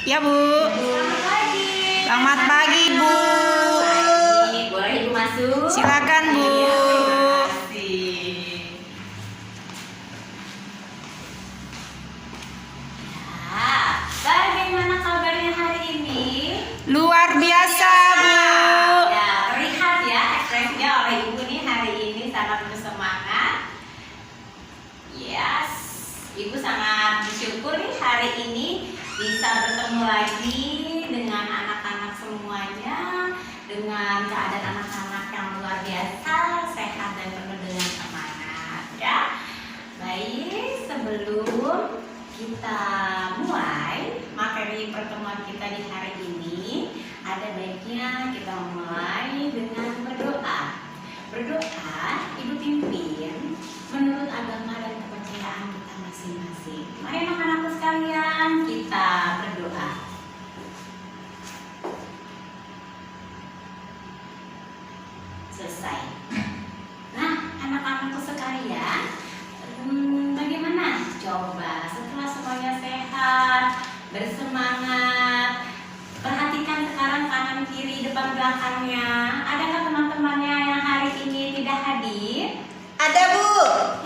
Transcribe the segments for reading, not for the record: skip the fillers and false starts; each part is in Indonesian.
Ya, Bu. Selamat pagi. Selamat pagi, Bu. Boleh Ibu masuk? Silakan, Bu. Terima kasih. Ya, bagaimana kabarnya hari ini? Luar biasa, Bu. Ya, terlihat ya ekspresinya oleh Ibu nih hari ini sangat bersemangat. Yes, Ibu sangat bersyukur nih hari ini bisa bertemu lagi dengan anak-anak semuanya, dengan keadaan anak-anak yang luar biasa, sehat dan penuh dengan semangat ya. Baik, sebelum kita mulai materi pertemuan kita di hari ini, ada baiknya kita mulai dengan berdoa. Berdoa Ibu pimpin menurut agama dan kepercayaan kita masing-masing. Mari anak-anakku sekalian, kita berdoa. Selesai. Nah, anak-anakku sekalian, bagaimana? Coba setelah semuanya sehat, bersemangat, perhatikan sekarang kanan kiri depan belakangnya. Adakah teman-temannya yang hari ini tidak hadir? Ada, Bu.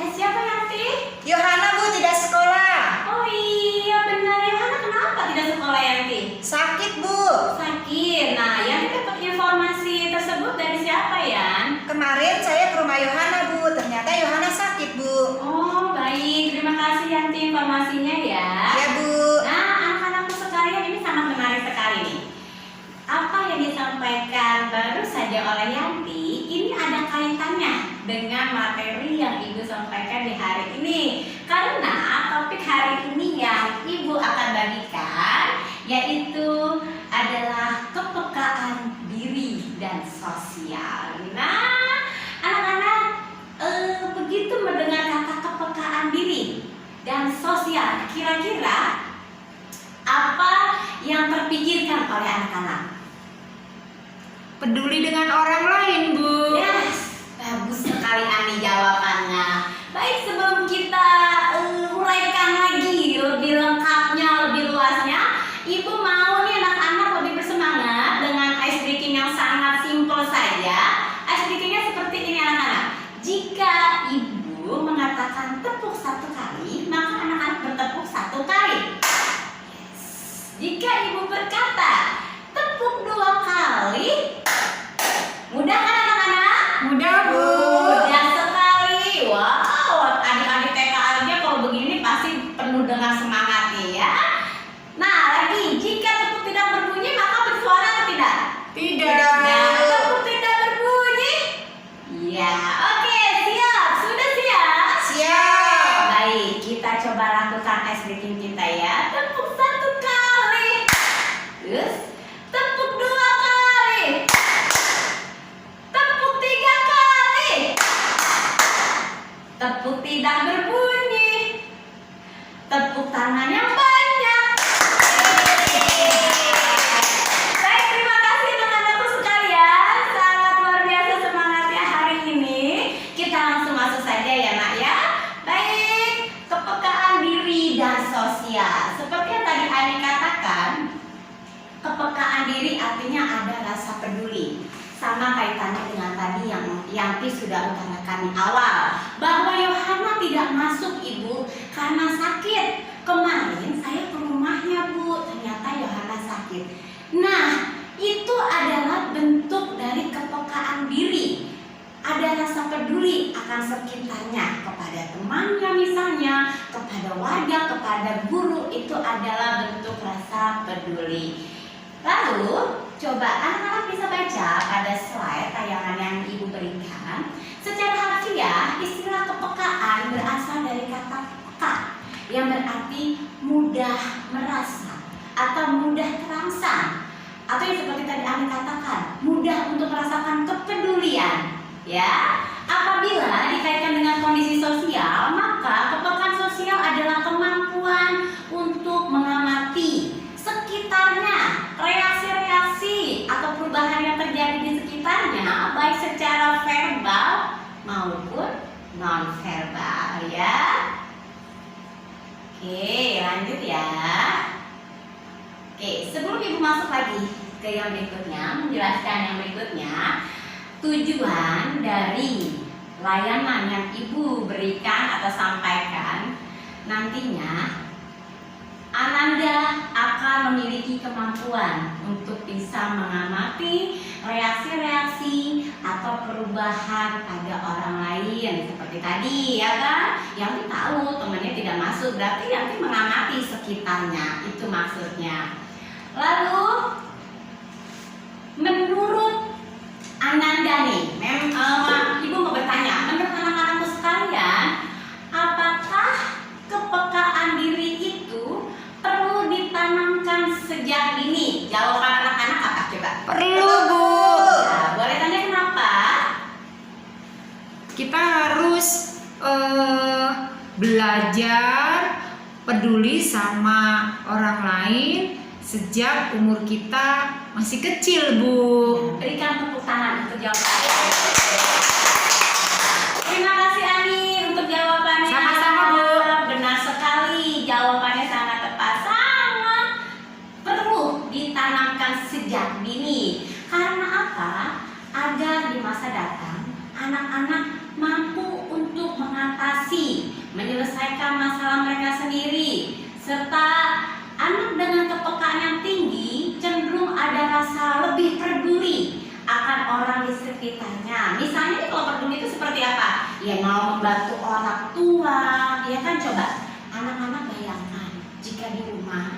Ya, siapa nanti? Yohana, Bu, tidak sekolah. Oh iya benar ya, Hana kenapa tidak sekolah Yanti? Sakit, Bu. Sakit. Nah, Yanti dapat informasi tersebut dari siapa Yan? Kemarin saya ke rumah Yohana, Bu. Ternyata Yohana sakit, Bu. Oh baik, terima kasih Yanti informasinya ya. Iya, Bu. Nah, anak-anakku sekalian, ini sangat menarik sekali nih. Apa yang disampaikan baru saja oleh Yanti, ini ada kaitannya dengan materi yang Ibu sampaikan di hari ini. Karena topik hari ini yang Ibu akan bagikan yaitu adalah kepekaan diri dan sosial. Nah, anak-anak begitu mendengar kata kepekaan diri dan sosial, kira-kira apa yang terpikirkan oleh anak-anak? Peduli dengan orang lain, Bu. Yes, bagus sekali Ani jawabannya. Baik, sebelum kita uraikan lagi lebih lengkapnya, lebih luasnya, Ibu mau nih anak-anak lebih bersemangat dengan ice breaking yang sangat simpel saja. Ice breakingnya seperti ini anak-anak. Jika Ibu mengatakan tepuk satu kali, maka anak-anak bertepuk satu kali. Yes. Jika Ibu berkata tepuk dua kali, mudah kan anak-anak? Mudah, Bu. Mudah sekali. Wow, adik-adik TK aja kalau begini pasti penuh dengan semangat nih ya. Nah, lagi jika tepuk tidak berbunyi maka bersuara atau tidak? Tidak, Bu. Nah, tepuk tidak berbunyi. Ya, oke, siap. Sudah siap? Siap. Baik, kita coba lakukan ice breaking kita ya. Tepuk satu kali. Terus tepuk dua kali. Tepuk tiga kali. Tepuk tidak berbunyi. Tepuk tangan yang banyak. Baik, terima kasih anak-anakku sekalian. Sangat luar biasa semangatnya hari ini. Kita langsung masuk saja ya nak ya. Baik, kepekaan diri dan sosial. Seperti yang tadi Ani katakan, kepekaan diri artinya ada rasa peduli. Sama kaitannya dengan tadi yang Yanti sudah utarakan di awal, bahwa Yohana tidak masuk Ibu karena sakit. Kemarin saya ke rumahnya Bu, ternyata Yohana sakit. Nah, itu adalah bentuk dari kepekaan diri. Ada rasa peduli akan sekitarnya, kepada temannya misalnya, kepada warga, kepada guru, itu adalah bentuk rasa peduli. Lalu, coba anak-anak bisa baca pada slide tayangan yang Ibu berikan. Secara harfiah, istilah kepekaan berasal dari kata peka, yang berarti mudah merasa atau mudah terangsang, atau yang seperti tadi Ani katakan, mudah untuk merasakan kepedulian. Ya, apabila dikaitkan dengan kondisi sosial, maka kepekaan sosial adalah kemampuan untuk mengamati sekitarnya, reaksi-reaksi atau perubahan yang terjadi di sekitarnya, baik secara verbal maupun non-verbal ya. Oke, lanjut ya. Oke, sebelum ibu masuk lagi ke yang berikutnya, menjelaskan yang berikutnya, tujuan dari layanan yang ibu berikan atau sampaikan nantinya Ananda akan memiliki kemampuan untuk bisa mengamati reaksi-reaksi atau perubahan pada orang lain seperti tadi ya kan, yang tahu temannya tidak masuk berarti nanti mengamati sekitarnya, itu maksudnya. Lalu menurut Ananda nih, ibu mau bertanya, menurut anak-anakku sekalian, apakah kepekaan diri itu perlu ditanamkan sejak dini? Jawaban anak-anak apa coba? Perlu, Bu. Nah, boleh tanya kenapa? Kita harus belajar peduli sama orang lain sejak umur kita masih kecil, Bu. Berikan tepuk tangan untuk jawabannya. Terima kasih Ani untuk jawabannya. Sama-sama, Bu. Benar sekali, jawabannya sangat tepat. Sangat perlu ditanamkan sejak dini. Karena apa? Agar di masa datang anak-anak mampu untuk mengatasi, menyelesaikan masalah mereka sendiri, serta anak dengan kepekaan yang tinggi cenderung ada rasa lebih peduli akan orang di sekitarnya. Misalnya kalau peduli itu seperti apa? Ya mau membantu orang tua, ya kan, coba anak-anak bayangkan jika di rumah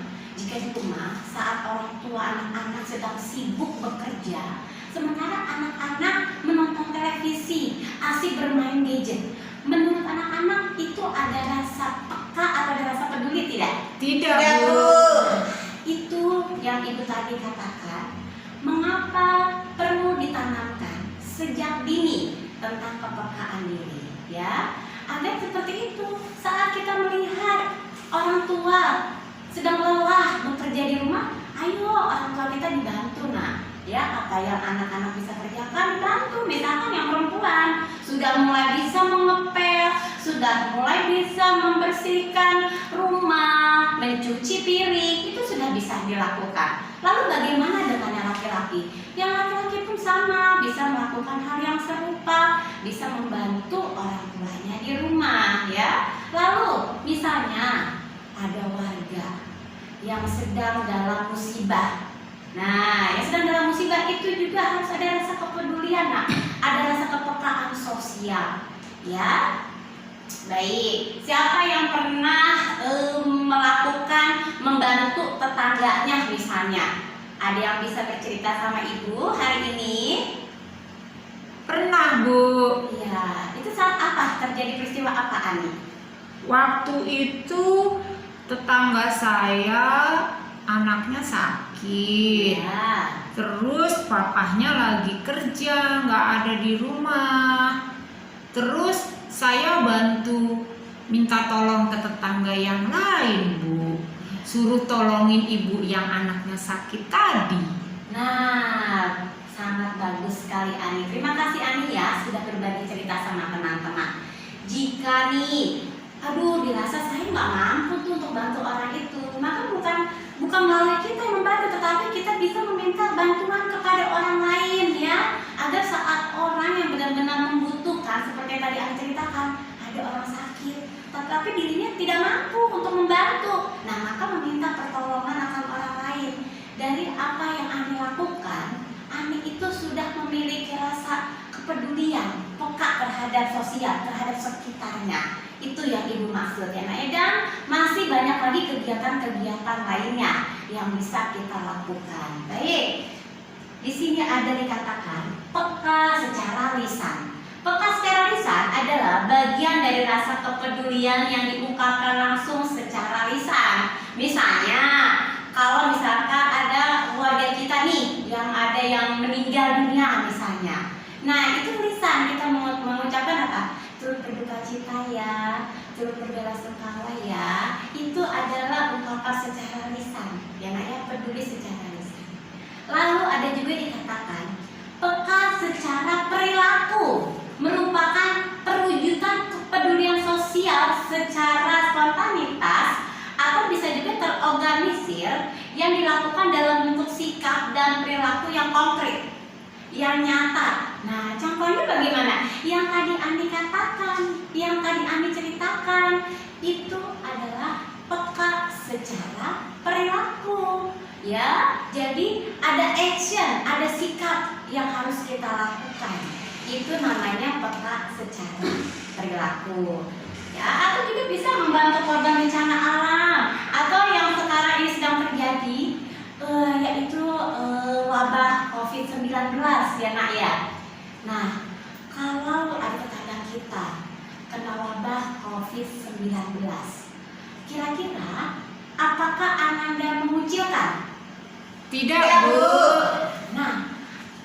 saat orang tua anak-anak sedang sibuk bekerja, sementara anak-anak menonton televisi, asik bermain gadget. Menurut anak-anak itu ada rasa peka atau ada rasa peduli tidak? Tidak, Ya, Bu. Bu. Itu yang ibu tadi katakan, mengapa perlu ditanamkan sejak dini tentang kepekaan diri, ya, agar seperti itu saat kita melihat orang tua sedang lelah bekerja di rumah, ayo orang tua kita dibantu, nah, ya, apa yang anak-anak bisa kerjakan dibantu. Misalkan yang perempuan sudah mulai bisa mengepel, sudah mulai bisa membersihkan rumah, mencuci piring, itu sudah bisa dilakukan. Lalu bagaimana dengan yang laki-laki? Yang laki-laki pun sama, bisa melakukan hal yang serupa, bisa membantu orang tuanya di rumah, ya. Lalu misalnya ada warga yang sedang dalam musibah. Nah, yang sedang dalam musibah itu juga harus ada rasa kepedulian, nah, ada rasa kepekaan sosial, ya. Baik, siapa yang pernah melakukan membantu tetangganya misalnya? Ada yang bisa bercerita sama ibu hari ini? Pernah, Bu. Ya, itu saat apa? Terjadi peristiwa apa, Ani? Waktu itu tetangga saya anaknya sakit. Ya. Terus papahnya lagi kerja, nggak ada di rumah. Terus saya bantu minta tolong ke tetangga yang lain, Bu. Suruh tolongin ibu yang anaknya sakit tadi. Nah, sangat bagus sekali Ani. Terima kasih Ani ya sudah berbagi cerita sama teman-teman. Jika nih, aduh dirasa saya nggak mampu tuh untuk bantu orang itu, maka bukan melalui kita yang membantu, tetapi kita bisa meminta bantuan kepada orang lain ya, agar saat orang yang benar-benar membutuhkan, seperti yang tadi Ani ceritakan, ada orang sakit, tetapi dirinya tidak mampu untuk membantu. Nah, maka meminta pertolongan akan orang lain. Dari apa yang Ani lakukan, Ani itu sudah memiliki rasa kepedulian, peka terhadap sosial, terhadap sekitarnya. Itu yang ibu maksud ya, Nak. Dan masih banyak lagi kegiatan-kegiatan lainnya yang bisa kita lakukan. Baik, di sini ada dikatakan peka secara lisan. Peka secara lisan adalah bagian dari rasa kepedulian yang diungkapkan langsung secara lisan. Misalnya, kalau misalkan ada keluarga kita nih yang ada yang meninggal dunia misalnya. Nah, itu lisan kita mengucapkan apa? Turut berduka cita ya, turut berbelasungkawa ya. Itu adalah ungkapan secara lisan. Ya, Nak ya, peduli secara lisan. Lalu ada juga dikatakan peka secara perilaku, merupakan perwujudan kepedulian sosial secara spontanitas atau bisa juga terorganisir yang dilakukan sikap dan perilaku yang konkret, yang nyata. Nah, contohnya bagaimana? Yang tadi Ani katakan, yang tadi Ani ceritakan, itu adalah peka secara perilaku. Ya, jadi ada action, ada sikap yang harus kita lakukan. Itu namanya peka secara perilaku. Ya, atau juga bisa membantu korban bencana alam atau yang sekarang ini sedang terjadi, yaitu wabah COVID-19 ya nak ya. Nah, kalau ada tetangga kita kena wabah COVID-19, kira-kira apakah Ananda mengucilkan? Tidak, Bu. Nah,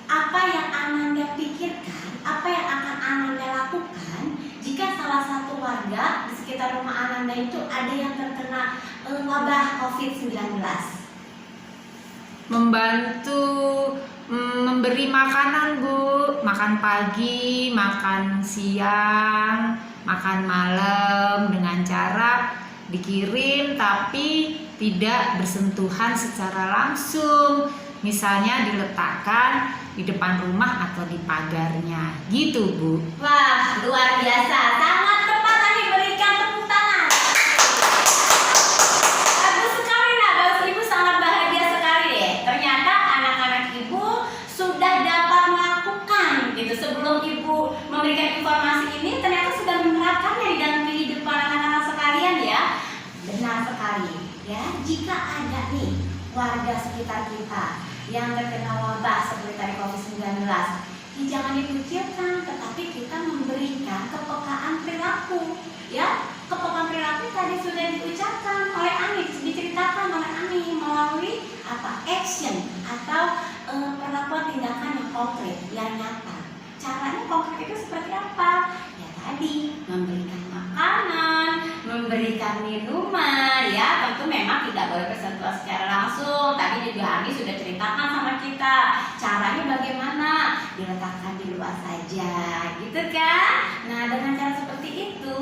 apa yang Ananda pikirkan, apa yang akan Ananda lakukan jika salah satu warga di sekitar rumah Ananda itu ada yang terkena wabah COVID-19? Membantu memberi makanan, Bu. Makan pagi, makan siang, makan malam dengan cara dikirim tapi tidak bersentuhan secara langsung. Misalnya diletakkan di depan rumah atau di pagarnya. Gitu, Bu. Wah, luar biasa. Sangat tepat, Ani berikan tepuk tangan. Bagus sekali nak, bagus, Ibu sangat bahagia sekali deh. Ternyata anak-anak Ibu sudah dapat melakukan gitu. Sebelum Ibu memberikan informasi ini, ternyata sudah menerapkannya di dalam kehidupan anak-anak sekalian ya. Benar sekali ya. Jika ada nih warga sekitar kita yang terkena wabah seperti tadi COVID-19, jangan dikucilkan, tetapi kita memberikan kepekaan perilaku. Ya, kepekaan perilaku tadi sudah diucapkan oleh Ani, diceritakan oleh Ani melalui apa? Action atau perlakuan tindakan yang konkret, yang nyata. Caranya konkret itu seperti apa? Ya tadi, memberikan makanan, memberikan minuman, ya tentu memang tidak boleh bersentuhan secara langsung. Tadi juga Ani sudah ceritakan sama kita caranya bagaimana, diletakkan di luar saja, gitu kan? Nah, dengan cara seperti itu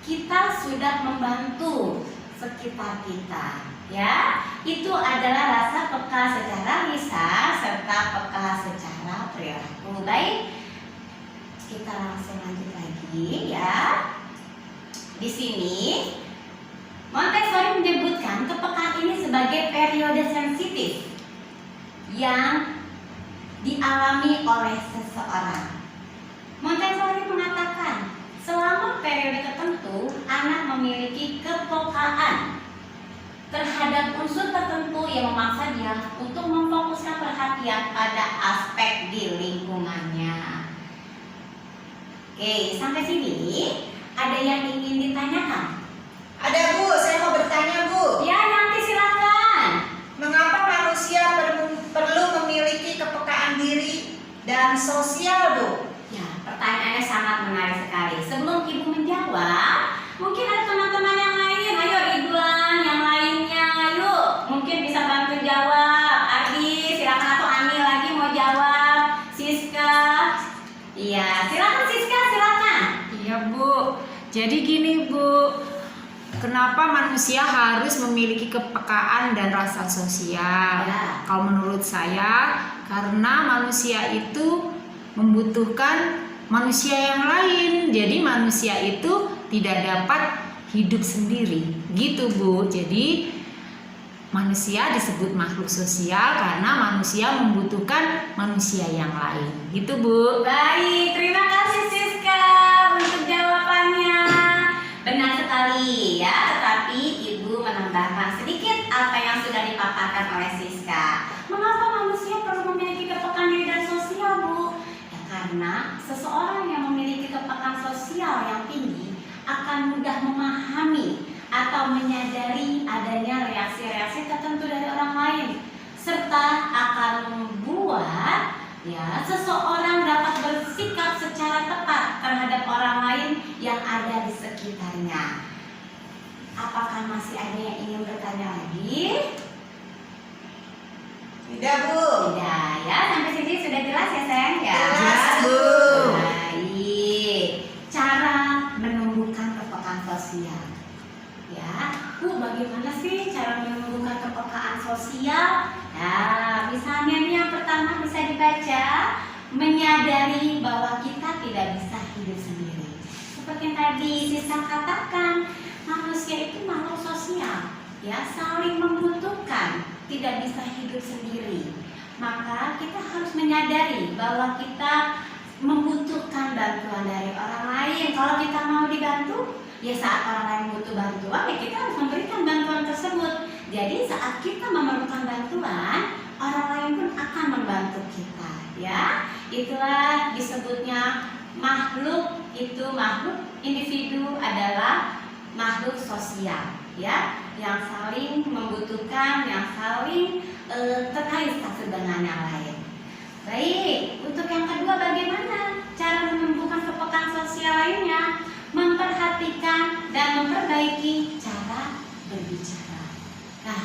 kita sudah membantu sekitar kita, ya. Itu adalah rasa peka secara lisan serta peka secara perilaku. Baik, kita langsung lanjut lagi ya. Di sini Montessori menyebutkan kepekaan ini sebagai periode sensitif yang dialami oleh seseorang. Montessori mengatakan, selama periode tertentu anak memiliki kepekaan terhadap unsur tertentu yang memaksa dia untuk memfokuskan perhatian pada aspek di lingkungannya. Oke, sampai sini ada yang ingin ditanyakan? Ada, Bu, saya mau bertanya, Bu. Ya, nanti silakan. Mengapa manusia perlu memiliki kepekaan diri dan sosial, Bu? Ya, pertanyaannya sangat menarik sekali. Sebelum Ibu menjawab, mungkin ada teman-teman yang lain. Ayo Ridwan, yang lainnya, ayo. Mungkin bisa bantu jawab. Ardi, silakan, atau Ani lagi mau jawab. Siska. Iya, silakan Siska, silakan. Iya, Bu. Jadi gini, Bu. Kenapa manusia harus memiliki kepekaan dan rasa sosial? Ya. Kalau menurut saya, karena manusia itu membutuhkan manusia yang lain. Jadi manusia itu tidak dapat hidup sendiri. Gitu, Bu. Jadi manusia disebut makhluk sosial karena manusia membutuhkan manusia yang lain. Gitu, Bu. Baik, terima kasih Siska untuk jawabannya. Benar sekali ya, tetapi Ibu menambahkan sedikit apa yang sudah dipaparkan oleh Siska. Mengapa manusia perlu memiliki kepekaan diri dan sosial, Bu? Ya karena seseorang yang memiliki kepekaan sosial yang tinggi akan mudah memahami atau menyadari adanya reaksi-reaksi tertentu dari orang lain, serta akan membuat ya seseorang dapat bersikap secara tepat terhadap orang lain yang ada di sekitarnya. Apakah masih ada yang ingin bertanya lagi? Tidak, Bu. Tidak ya, sampai sini sudah jelas ya sayang ya. Jelas, Bu. Baik, cara menumbuhkan kepekaan sosial. Ya, Bu, bagaimana bagaimana sih cara menumbuhkan kepekaan sosial? Nah, misalnya nih yang pertama bisa dibaca, menyadari bahwa kita tidak bisa hidup sendiri. Seperti yang tadi Sisa katakan, manusia itu makhluk sosial, ya, saling membutuhkan, tidak bisa hidup sendiri. Maka kita harus menyadari bahwa kita membutuhkan bantuan dari orang lain. Kalau kita mau dibantu, ya saat orang lain butuh bantuan, ya kita harus memberikan bantuan tersebut. Jadi saat kita memerlukan bantuan, orang lain pun akan membantu kita, ya. Itulah disebutnya makhluk individu adalah makhluk sosial, ya, yang saling membutuhkan, yang saling terkait satu dengan yang lain. Baik, untuk yang kedua bagaimana cara menumbuhkan kepekaan sosial lainnya? Memperhatikan dan memperbaiki cara berbicara. Nah,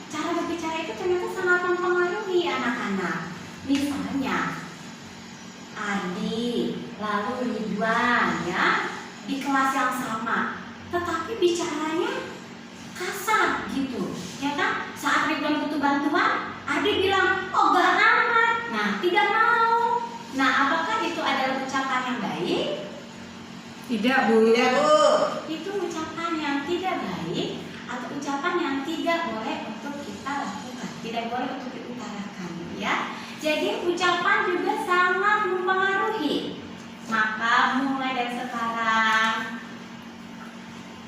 cara berbicara itu ternyata sangat mempengaruhi anak-anak. Misalnya, Adi lalu Ridwan, ya, di kelas yang sama, tetapi bicaranya kasar gitu, ya kan? Saat Ridwan butuh bantuan, Adi bilang, oh gak amat, nah tidak mau. Nah, apakah itu adalah ucapan yang baik? Tidak, Bu. Tidak, Bu. Itu ucapan yang tidak baik atau ucapan yang tidak boleh untuk kita lakukan, tidak boleh untuk diutarakan, ya. Jadi ucapan juga sangat mempengaruhi. Maka mulai dari sekarang,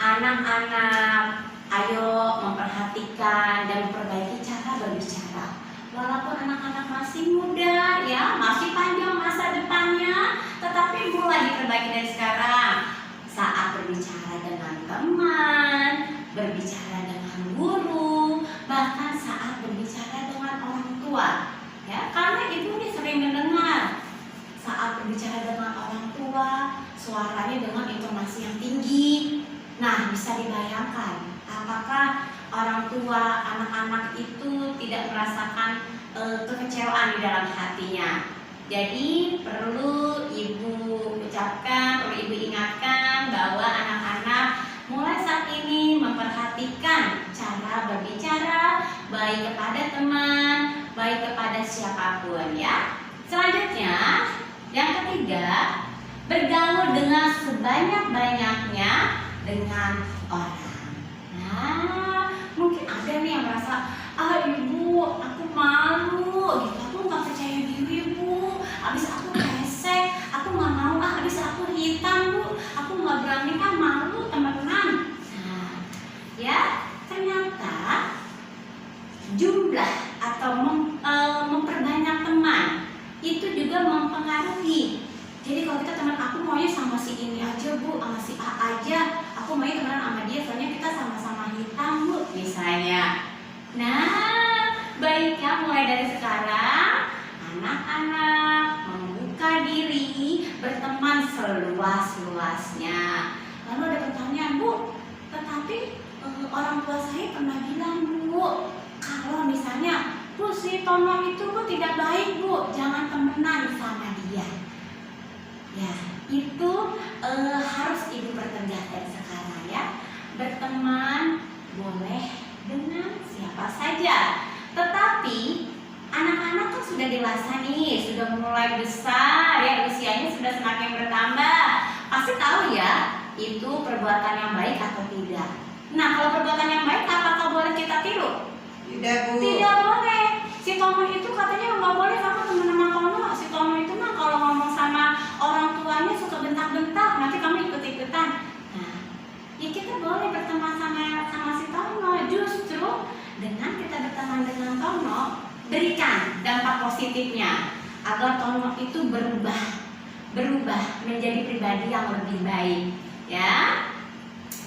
anak-anak, ayo memperhatikan dan memperbaiki cara berbicara. Walaupun anak-anak masih muda, ya, masih panjang masa depannya, tetapi mulai diperbaiki dari sekarang. Saat berbicara dengan teman, berbicara dengan guru, bahkan saat berbicara dengan orang tua, ya, karena ibu ini sering mendengar saat berbicara dengan orang tua, suaranya dengan intonasi yang tinggi. Nah, bisa dibayangkan apakah orang tua anak-anak itu tidak merasakan kekecewaan di dalam hatinya. Jadi perlu ibu ucapkan, perlu ibu ingatkan bahwa anak-anak mulai saat ini memperhatikan cara berbicara baik kepada teman, baik kepada siapapun, ya. Selanjutnya, yang ketiga, bergaul dengan sebanyak-banyaknya dengan orang. Nah, mungkin ada nih yang merasa, ibu, aku malu, gitu. Aku nggak percaya diri, Bu. Abis aku pesek, aku nggak mau, abis aku hitam, Bu. Aku nggak berani, malu, teman-teman. Nah, ya, ternyata jumlah atau memperbanyak teman itu juga mempengaruhi. Jadi kalau kita teman, aku maunya sama si ini aja, Bu, sama si A aja. Aku maunya temenan sama dia, soalnya kita sama-sama hitam, Bu, misalnya. Nah, baiknya mulai dari sekarang anak-anak membuka diri, berteman seluas-luasnya. Lalu ada pertanyaan, Bu, tetapi orang tua saya pernah bilang, Bu, kalau misalnya, Bu, si Tono itu, Bu, tidak baik, Bu, jangan temenan sama dia. Ya, itu harus ibu pertegas dari sekarang, ya. Berteman boleh dengan siapa saja, tetapi anak-anak kan sudah dewasa nih, sudah mulai besar, ya, usianya sudah semakin bertambah, pasti tahu ya itu perbuatan yang baik atau tidak. Nah, kalau perbuatan yang baik, apakah boleh kita tiru? Tidak, Bu. Tidak boleh. Si Tomo itu katanya nggak boleh kamu teman sama Tomo. Si Tomo itu mah kalau ngomong sama orang tuanya suka bentak-bentak, nanti kamu ikut-ikutan. Nah, ya kita boleh berteman sama si Tomo. Justru dengan kita berteman dengan Tomo, berikan dampak positifnya agar Tomo itu berubah menjadi pribadi yang lebih baik, ya.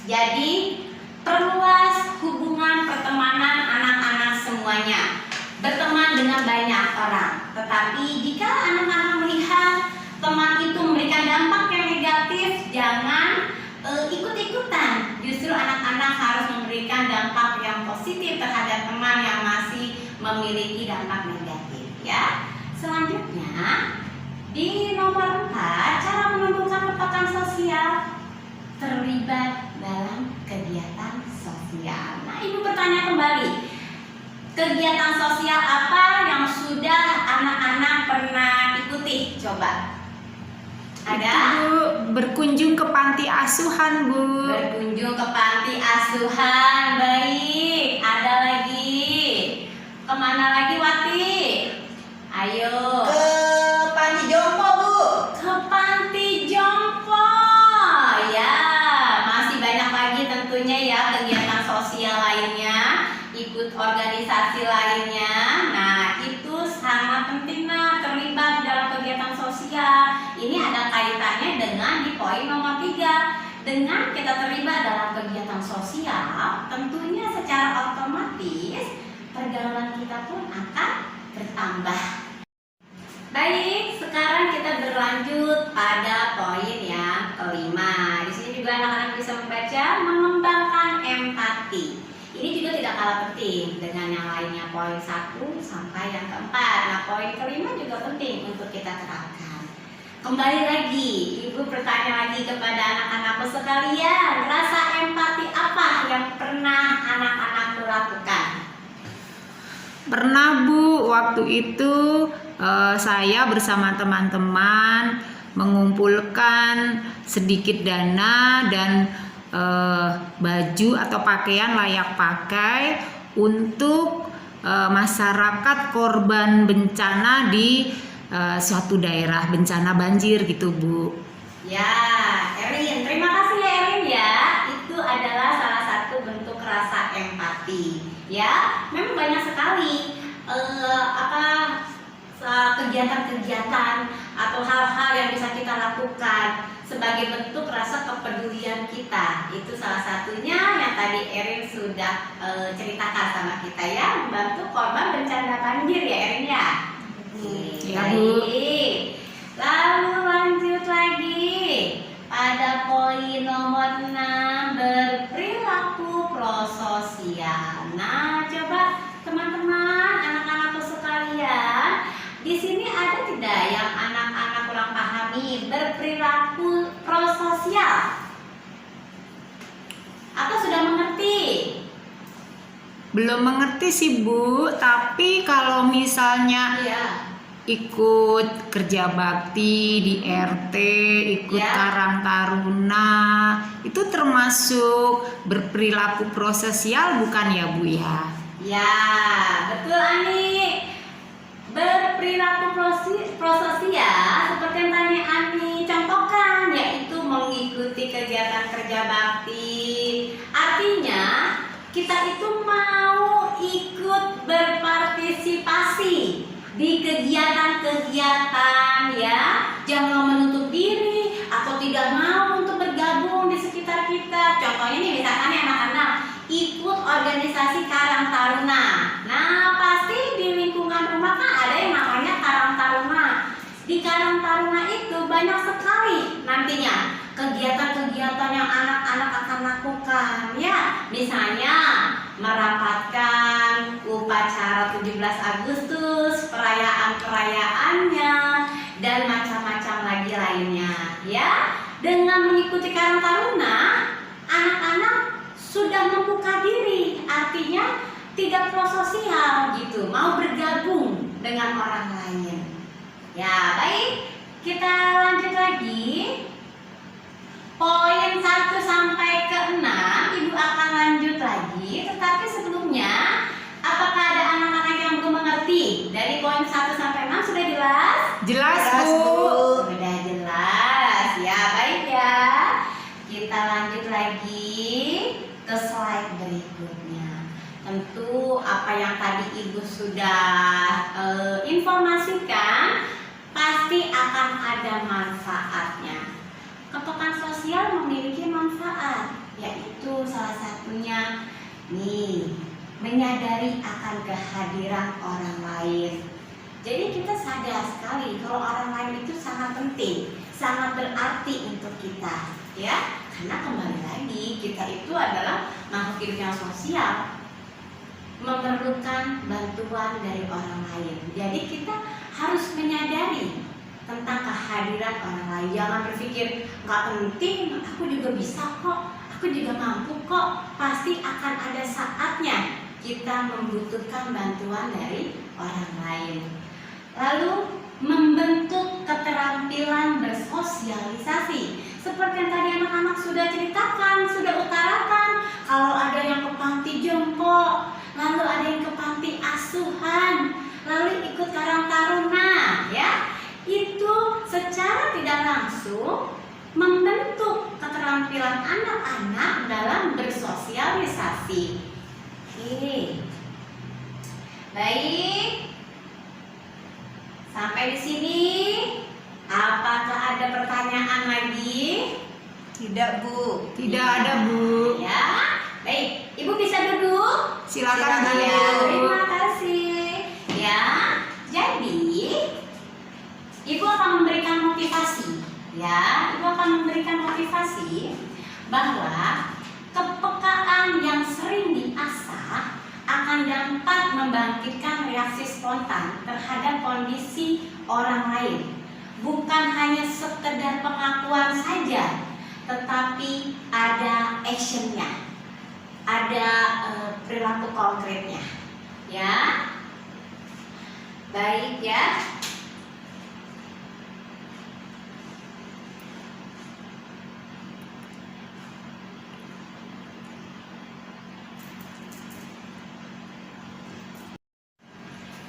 Jadi perluas hubungan pertemanan anak-anak semuanya. Berteman dengan banyak orang. Tetapi jika anak-anak melihat teman itu memberikan dampak yang negatif, jangan ikut-ikutan. Justru anak-anak harus memberikan dampak yang positif terhadap teman yang masih memiliki dampak negatif, ya. Selanjutnya, di nomor 4, cara menumbuhkan kepekaan sosial, terlibat dalam kegiatan sosial. Nah, Ibu bertanya kembali, kegiatan sosial apa yang sudah anak-anak pernah ikuti? Coba. Ada? Bu, berkunjung ke panti asuhan, Bu. Berkunjung ke panti asuhan, baik. Ada lagi? Kemana lagi, Wati? Ayo. Ke panti jompo, Bu. Ke panti jompo. Ya, masih banyak lagi tentunya ya kegiatan sosial lainnya, ikut organisasi lainnya. Nah, itu sangat penting terlibat dalam kegiatan sosial. Ini ada kaitannya dengan di poin nomor 3. Dengan kita terlibat dalam kegiatan sosial, tentunya secara otomatis pergaulan kita pun akan bertambah. Baik, sekarang kita berlanjut pada poin yang kelima. Di sini juga anak-anak bisa membaca mengembangkan empati. Ini juga tidak kalah penting dengan yang lainnya, poin 1 sampai yang keempat. Nah, poin kelima juga penting untuk kita terapkan. Kembali lagi, Ibu bertanya lagi kepada anak-anakku sekalian, rasa empati apa yang pernah anak-anakku lakukan? Pernah, Bu, waktu itu saya bersama teman-teman mengumpulkan sedikit dana dan baju atau pakaian layak pakai untuk masyarakat korban bencana di suatu daerah bencana banjir gitu, Bu. Ya, Erin, terima kasih ya Erin ya. Itu adalah salah satu bentuk rasa empati. Ya, memang banyak sekali kegiatan-kegiatan atau hal-hal yang bisa kita lakukan sebagai bentuk rasa kepedulian kita. Itu salah satunya yang tadi Erin sudah ceritakan sama kita ya, membantu korban bencana banjir ya Erin ya. Ya, Bu. Baik. Lalu lanjut lagi pada poin nomor 6, berperilaku prososial. Nah, coba teman-teman, anak-anakku sekalian, di sini ada tidak yang anak-anak kurang pahami berperilaku prososial? Atau sudah mengerti? Belum mengerti sih, Bu, tapi kalau misalnya Iya. ikut kerja bakti di RT, ikut Ya. Karang Taruna, itu termasuk berperilaku prososial bukan ya, Bu ya? Ya, betul Ani. Berperilaku prososial seperti yang tadi Ani contohkan, yaitu mengikuti kegiatan kerja bakti. Artinya kita itu mau ikut berpartisipasi di kegiatan-kegiatan ya, jangan menutup diri atau tidak mau untuk bergabung di sekitar kita. Contohnya nih misalkan ya anak-anak ikut organisasi Karang Taruna. Nah, pasti di lingkungan rumah kan ada yang namanya Karang Taruna. Di Karang Taruna itu banyak sekali nantinya kegiatan-kegiatan yang anak-anak akan lakukan ya. Misalnya merapatkan upacara 17 Agustus, perayaan-perayaannya, dan macam-macam lagi lainnya ya. Dengan mengikuti Karang Taruna, anak-anak sudah membuka diri, artinya tidak prososial gitu, mau bergabung dengan orang lain. Ya, baik. Kita lanjut lagi. Poin 1 sampai ke 6 Ibu akan lanjut lagi, tetapi sebelumnya apakah ada anak-anak yang belum mengerti? Dari poin 1 sampai 6 sudah jelas? Jelas, Jelas, Bu. Bu. Sudah jelas. Ya, baik ya. Kita lanjut lagi ke slide berikutnya. Tentu apa yang tadi Ibu sudah informasikan pasti akan ada manfaatnya. Kepekaan sosial memiliki manfaat, yaitu salah satunya nih, menyadari akan kehadiran orang lain. Jadi kita sadar sekali kalau orang lain itu sangat penting, sangat berarti untuk kita, ya. Karena kembali lagi kita itu adalah makhluk hidup yang sosial, memerlukan bantuan dari orang lain. Jadi kita harus menyadari tentang kehadiran orang lain. Jangan berpikir nggak penting, aku juga bisa kok, aku Aku juga mampu kok. Pasti akan ada saatnya kita membutuhkan bantuan dari orang lain. Lalu membentuk keterampilan bersosialisasi. Seperti yang tadi anak-anak sudah ceritakan, sudah utarakan. Kalau ada yang ke panti jompo, lalu ada yang ke panti asuhan, lalu ikut karang taruna, ya, itu secara tidak langsung membentuk keterampilan anak-anak dalam bersosialisasi. Oke, baik. Sampai di sini, apakah ada pertanyaan lagi? Tidak, Bu. Tidak ada, Bu. Ya, baik. Ibu bisa duduk. Silakan, Bu. Ya, terima kasih. Ya, jadi Ibu akan memberikan motivasi. Ya, Ibu akan memberikan motivasi bahwa kepekaan yang sering diasah akan dapat membangkitkan reaksi spontan terhadap kondisi orang lain. Bukan hanya sekedar pengakuan saja, tetapi ada actionnya, ada perilaku konkretnya. Ya, baik ya.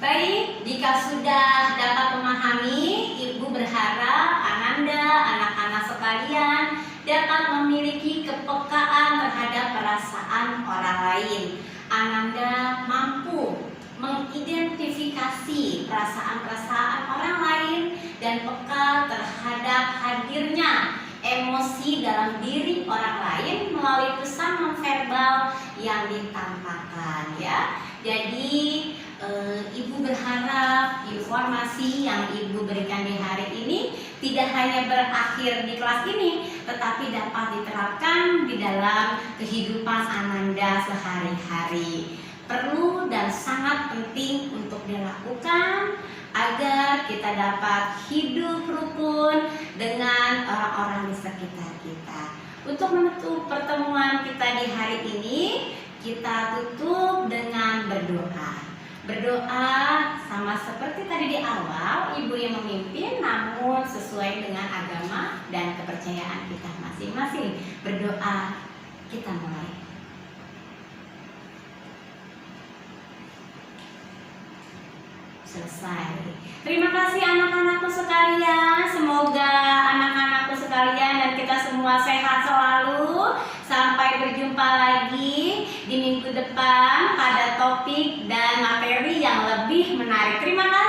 Baik, jika sudah dapat memahami, Ibu berharap Ananda, anak-anak sekalian dapat memiliki kepekaan terhadap perasaan orang lain. Ananda mampu mengidentifikasi perasaan-perasaan orang lain dan peka terhadap hadirnya emosi dalam diri orang lain melalui pesan nonverbal yang ditampakkan, ya. Jadi Ibu berharap informasi yang Ibu berikan di hari ini tidak hanya berakhir di kelas ini, tetapi dapat diterapkan di dalam kehidupan Ananda sehari-hari. Perlu dan sangat penting untuk dilakukan agar kita dapat hidup rukun dengan orang-orang di sekitar kita. Untuk menutup pertemuan kita di hari ini, kita tutup dengan berdoa. Berdoa sama seperti tadi di awal, Ibu yang memimpin, namun sesuai dengan agama dan kepercayaan kita masing-masing. Berdoa, kita mulai. Selesai. Terima kasih anak-anakku sekalian. Semoga anak-anakku sekalian dan kita semua sehat selalu. Sampai berjumpa lagi di minggu depan pada topik dan materi yang lebih menarik. Terima kasih.